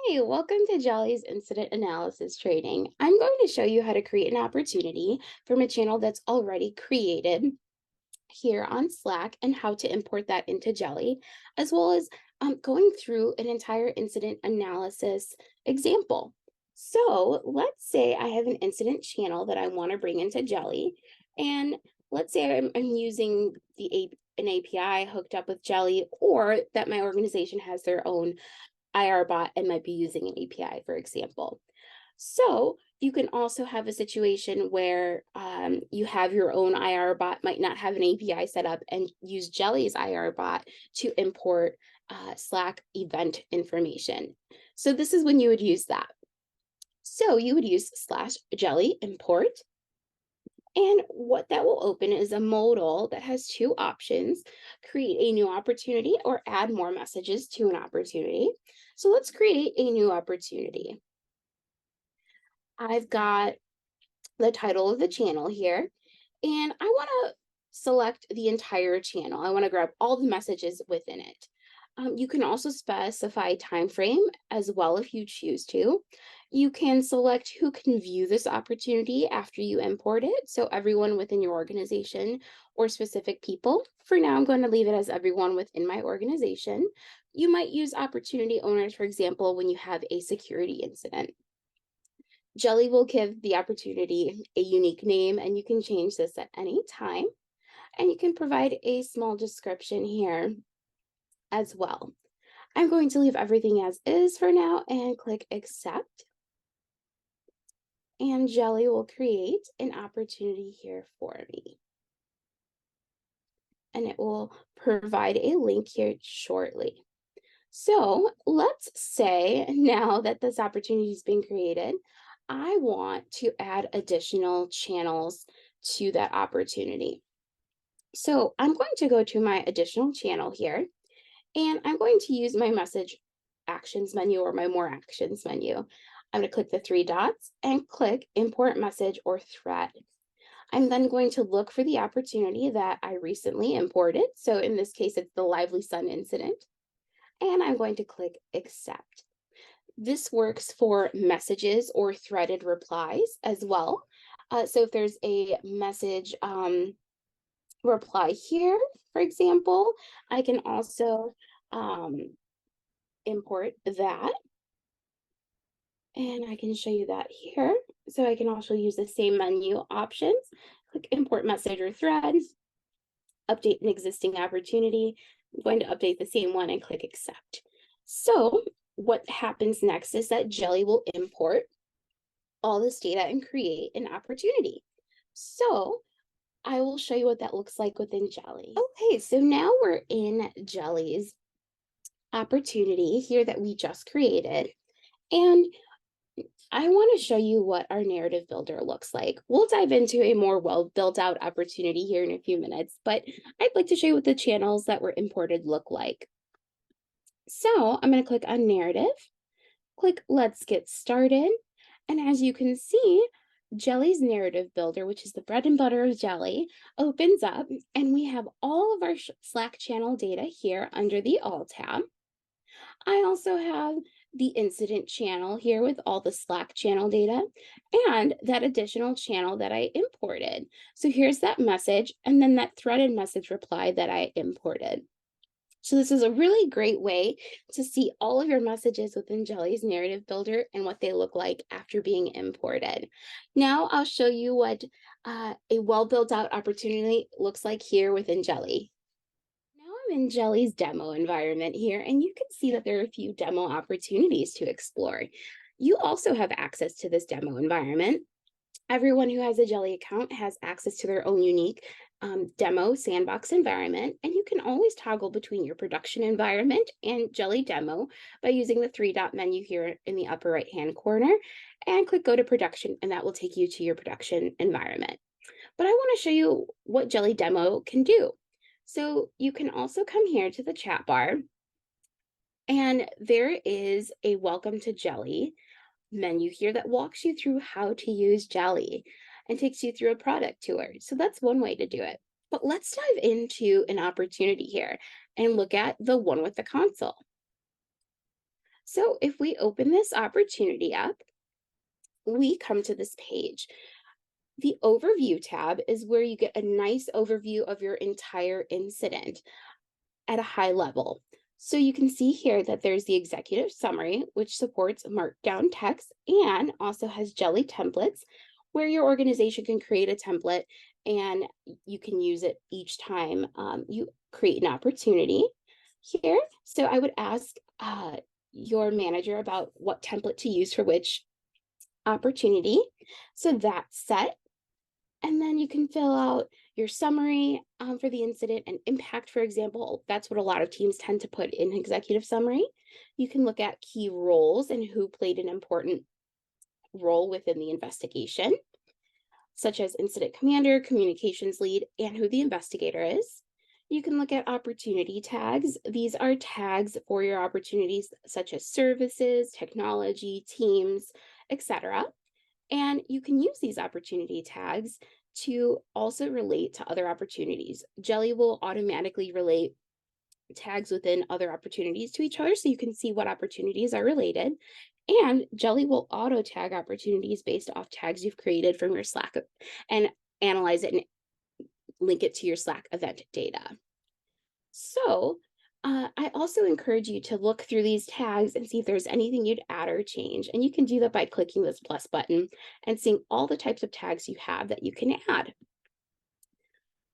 Hey, welcome to Jolly's Incident Analysis Training. I'm going to show you how to create an opportunity from a channel that's already created here on Slack and how to import that into Jeli, as well as going through an entire incident analysis example. So let's say I have an incident channel that I want to bring into Jeli, and let's say I'm using an API hooked up with Jeli, or that my organization has their own IR bot and might be using an API, for example. So you can also have a situation where you have your own IR bot, might not have an API set up, and use Jeli's IR bot to import Slack event information. So this is when you would use that. So you would use /Jeli import. And what that will open is a modal that has two options: create a new opportunity or add more messages to an opportunity. So let's create a new opportunity. I've got the title of the channel here, and I want to select the entire channel. I want to grab all the messages within it. You can also specify time frame as well if you choose to. You can select who can view this opportunity after you import it, so everyone within your organization or specific people. For now, I'm going to leave it as everyone within my organization. You might use opportunity owners, for example, when you have a security incident. Jeli will give the opportunity a unique name, and you can change this at any time. And you can provide a small description here as well. I'm going to leave everything as is for now and click accept. And Jeli will create an opportunity here for me. And it will provide a link here shortly. So let's say now that this opportunity has been created, I want to add additional channels to that opportunity. So I'm going to go to my additional channel here, and I'm going to use my message actions menu or my more actions menu. I'm going to click the three dots and click import message or thread. I'm then going to look for the opportunity that I recently imported. So in this case, it's the Lively Sun incident. And I'm going to click accept. This works for messages or threaded replies as well. So if there's a message reply here, for example, I can also import that. And I can show you that here. So I can also use the same menu options. Click import message or thread, update an existing opportunity. I'm going to update the same one and click accept. So what happens next is that Jeli will import all this data and create an opportunity. So I will show you what that looks like within Jeli. Okay, so now we're in Jeli's opportunity here that we just created. And I want to show you what our narrative builder looks like. We'll dive into a more well built out opportunity here in a few minutes, but I'd like to show you what the channels that were imported look like. So I'm going to click on narrative, click let's get started. And as you can see, Jeli's narrative builder, which is the bread and butter of Jeli, opens up, and we have all of our Slack channel data here under the All tab. I also have the incident channel here with all the Slack channel data and that additional channel that I imported. So here's that message and then that threaded message reply that I imported. So this is a really great way to see all of your messages within Jeli's narrative builder and what they look like after being imported. Now I'll show you what a well built out opportunity looks like here within Jeli. Now I'm in Jeli's demo environment here, and you can see that there are a few demo opportunities to explore. You also have access to this demo environment. Everyone who has a Jeli account has access to their own unique demo sandbox environment, and you can always toggle between your production environment and Jeli demo by using the three-dot menu here in the upper right-hand corner, and click go to production, and that will take you to your production environment. But I want to show you what Jeli demo can do. So you can also come here to the chat bar, and there is a welcome to Jeli menu here that walks you through how to use Jeli and takes you through a product tour. So that's one way to do it. But let's dive into an opportunity here and look at the one with the console. So if we open this opportunity up, we come to this page. The overview tab is where you get a nice overview of your entire incident at a high level. So you can see here that there's the executive summary, which supports markdown text and also has Jeli templates, where your organization can create a template and you can use it each time you create an opportunity here. So I would ask your manager about what template to use for which opportunity. So that's set. And then you can fill out your summary for the incident and impact, for example. That's what a lot of teams tend to put in executive summary. You can look at key roles and who played an important role within the investigation, such as incident commander, communications lead, and who the investigator is. You can look at opportunity tags. These are tags for your opportunities, such as services, technology, teams, etc. And you can use these opportunity tags to also relate to other opportunities. Jeli will automatically relate tags within other opportunities to each other so you can see what opportunities are related. And Jeli will auto tag opportunities based off tags you've created from your Slack and analyze it and link it to your Slack event data. So I also encourage you to look through these tags and see if there's anything you'd add or change. And you can do that by clicking this plus button and seeing all the types of tags you have that you can add.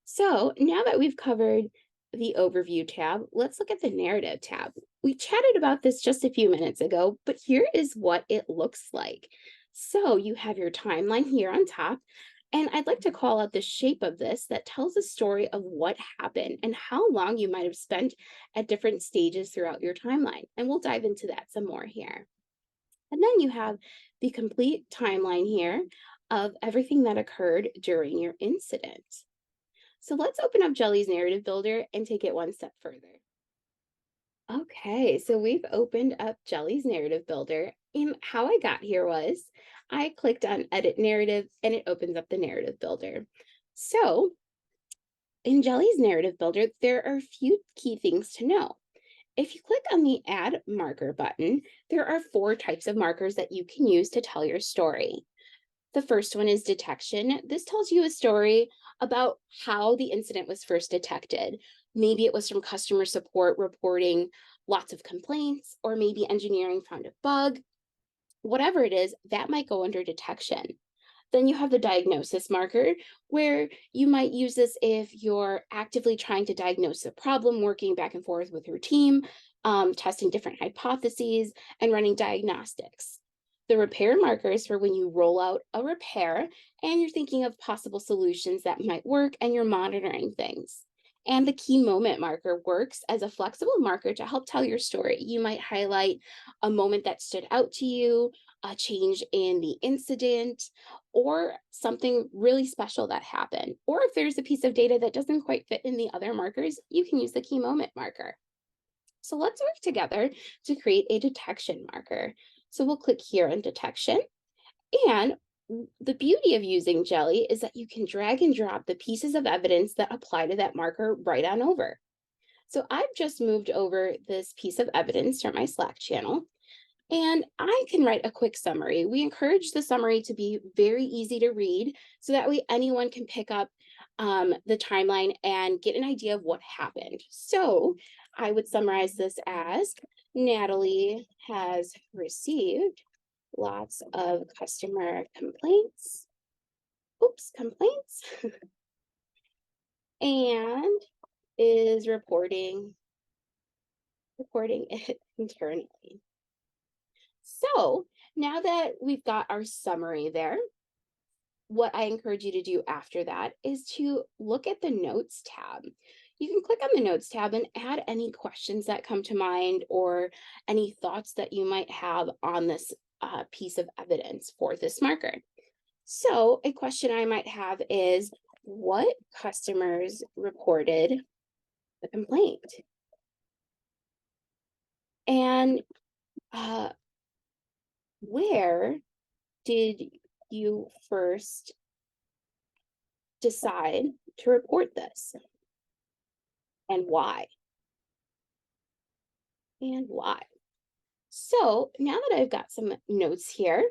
So now that we've covered the overview tab, let's look at the narrative tab. We chatted about this just a few minutes ago, but here is what it looks like. So you have your timeline here on top. And I'd like to call out the shape of this that tells a story of what happened and how long you might have spent at different stages throughout your timeline. And we'll dive into that some more here. And then you have the complete timeline here of everything that occurred during your incident. So let's open up Jeli's narrative builder and take it one step further. Okay, so we've opened up Jeli's narrative builder, and how I got here was I clicked on edit narrative and it opens up the narrative builder. So in Jeli's narrative builder, there are a few key things to know. If you click on the add marker button, there are 4 types of markers that you can use to tell your story. The first one is detection. This tells you a story about how the incident was first detected. Maybe it was from customer support reporting lots of complaints, or maybe engineering found a bug. Whatever it is, that might go under detection. Then you have the diagnosis marker, where you might use this if you're actively trying to diagnose a problem, working back and forth with your team, testing different hypotheses, and running diagnostics. The repair marker is for when you roll out a repair and you're thinking of possible solutions that might work and you're monitoring things. And the key moment marker works as a flexible marker to help tell your story. You might highlight a moment that stood out to you, a change in the incident, or something really special that happened. Or if there's a piece of data that doesn't quite fit in the other markers, you can use the key moment marker. So let's work together to create a detection marker. So we'll click here on detection. And the beauty of using Jeli is that you can drag and drop the pieces of evidence that apply to that marker right on over. So I've just moved over this piece of evidence from my Slack channel, and I can write a quick summary. We encourage the summary to be very easy to read so that way anyone can pick up the timeline and get an idea of what happened. So I would summarize this as Natalie has received lots of customer complaints. Complaints. And is reporting it internally. So now that we've got our summary there, what I encourage you to do after that is to look at the notes tab. You can click on the notes tab and add any questions that come to mind or any thoughts that you might have on this piece of evidence for this marker. So a question I might have is, what customers reported the complaint? And where did you first decide to report this? And why? And why? So now that I've got some notes here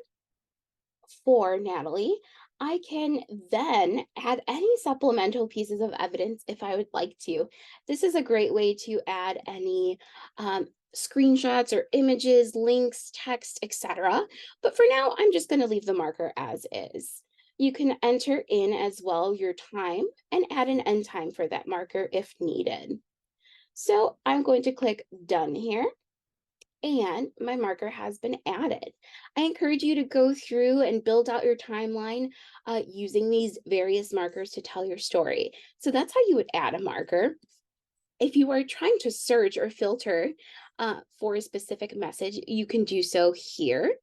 for Natalie, I can then add any supplemental pieces of evidence if I would like to. This is a great way to add any screenshots or images, links, text, etc. But for now, I'm just going to leave the marker as is. You can enter in as well your time and add an end time for that marker if needed. So I'm going to click done here and my marker has been added. I encourage you to go through and build out your timeline using these various markers to tell your story. So that's how you would add a marker. If you are trying to search or filter for a specific message, you can do so here.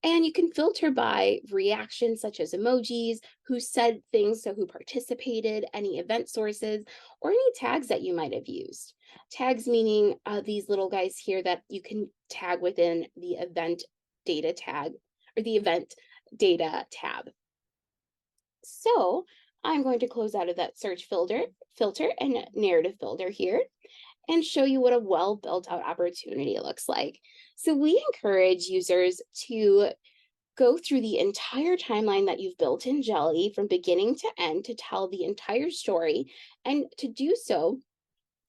And you can filter by reactions such as emojis, who said things, so who participated, any event sources, or any tags that you might have used. Tags meaning these little guys here that you can tag within the event data tag or the event data tab. So I'm going to close out of that search filter and narrative builder here and show you what a well built out opportunity looks like. So we encourage users to go through the entire timeline that you've built in Jeli from beginning to end to tell the entire story, and to do so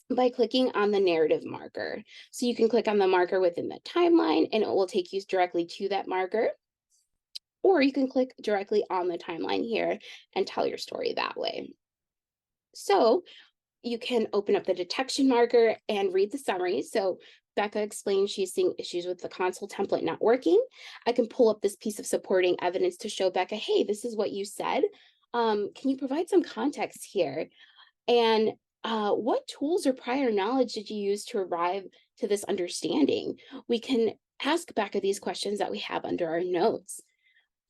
by clicking on the narrative marker. So you can click on the marker within the timeline and it will take you directly to that marker, or you can click directly on the timeline here and tell your story that way. So you can open up the detection marker and read the summary. So Becca explains she's seeing issues with the console template not working. I can pull up this piece of supporting evidence to show Becca, hey, this is what you said. Can you provide some context here? And what tools or prior knowledge did you use to arrive to this understanding? We can ask Becca these questions that we have under our notes.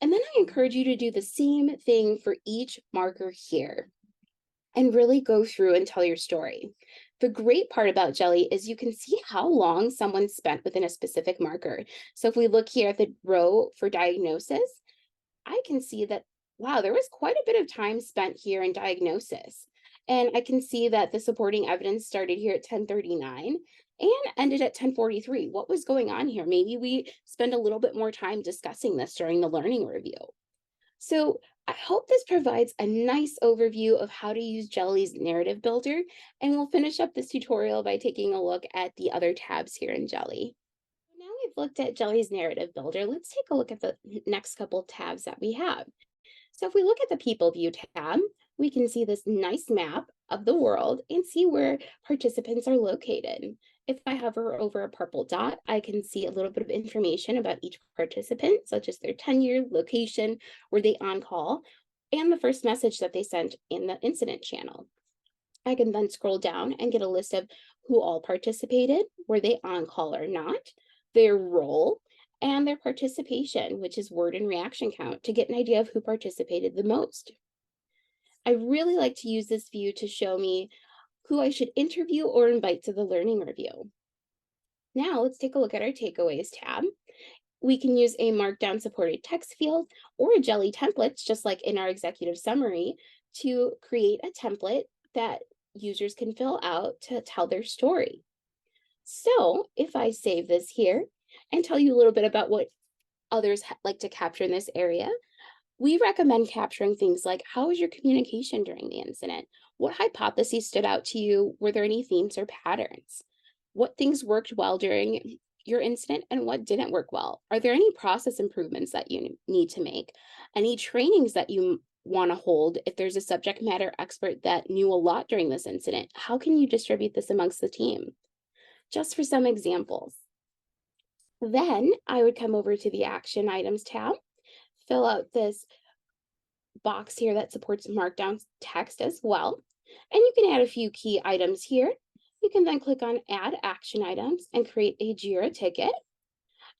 And then I encourage you to do the same thing for each marker here and really go through and tell your story. The great part about Jeli is you can see how long someone spent within a specific marker. So if we look here at the row for diagnosis, I can see that, wow, there was quite a bit of time spent here in diagnosis. And I can see that the supporting evidence started here at 10:39 and ended at 10:43. What was going on here? Maybe we spend a little bit more time discussing this during the learning review. So I hope this provides a nice overview of how to use Jeli's narrative builder, and we'll finish up this tutorial by taking a look at the other tabs here in Jeli. Now we've looked at Jeli's narrative builder, let's take a look at the next couple tabs that we have. So if we look at the People View tab, we can see this nice map of the world and see where participants are located. If I hover over a purple dot, I can see a little bit of information about each participant, such as their tenure, location, were they on call, and the first message that they sent in the incident channel. I can then scroll down and get a list of who all participated, were they on call or not, their role, and their participation, which is word and reaction count, to get an idea of who participated the most. I really like to use this view to show me who I should interview or invite to the learning review. Now let's take a look at our takeaways tab. We can use a markdown supported text field or a Jeli templates, just like in our executive summary, to create a template that users can fill out to tell their story. So if I save this here and tell you a little bit about what others like to capture in this area, we recommend capturing things like, how was your communication during the incident? What hypotheses stood out to you? Were there any themes or patterns? What things worked well during your incident and what didn't work well? Are there any process improvements that you need to make? Any trainings that you want to hold? If there's a subject matter expert that knew a lot during this incident, how can you distribute this amongst the team? Just for some examples. Then I would come over to the Action Items tab, fill out this box here that supports markdown text as well. And you can add a few key items here. You can then click on Add Action Items and create a Jira ticket.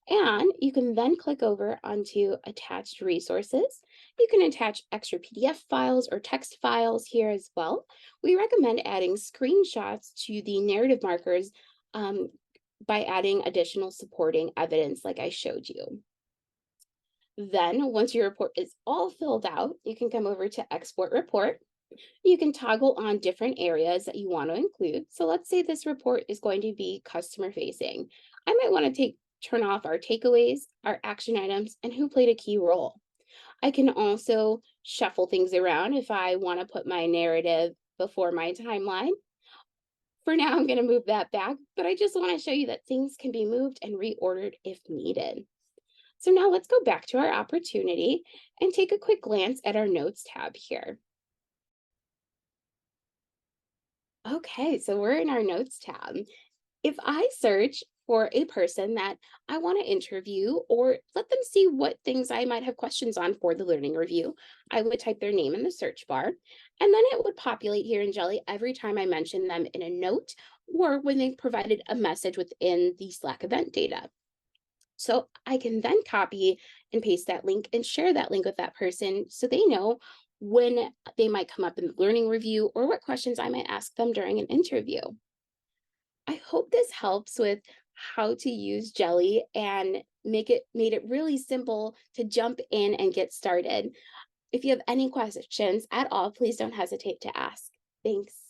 And you can then click over onto Attached Resources. You can attach extra PDF files or text files here as well. We recommend adding screenshots to the narrative markers by adding additional supporting evidence like I showed you. Then once your report is all filled out, you can come over to Export Report. You can toggle on different areas that you want to include. So let's say this report is going to be customer facing. I might want to take turn off our takeaways, our action items, and who played a key role. I can also shuffle things around if I want to put my narrative before my timeline. For now, I'm going to move that back, but I just want to show you that things can be moved and reordered if needed. So now let's go back to our opportunity and take a quick glance at our notes tab here. Okay, so we're in our notes tab. If I search for a person that I want to interview or let them see what things I might have questions on for the learning review, I would type their name in the search bar, and then it would populate here in Jeli every time I mention them in a note or when they provided a message within the Slack event data. So I can then copy and paste that link and share that link with that person so they know when they might come up in the learning review or what questions I might ask them during an interview. I hope this helps with how to use Jeli and made it really simple to jump in and get started. If you have any questions at all, please don't hesitate to ask. Thanks.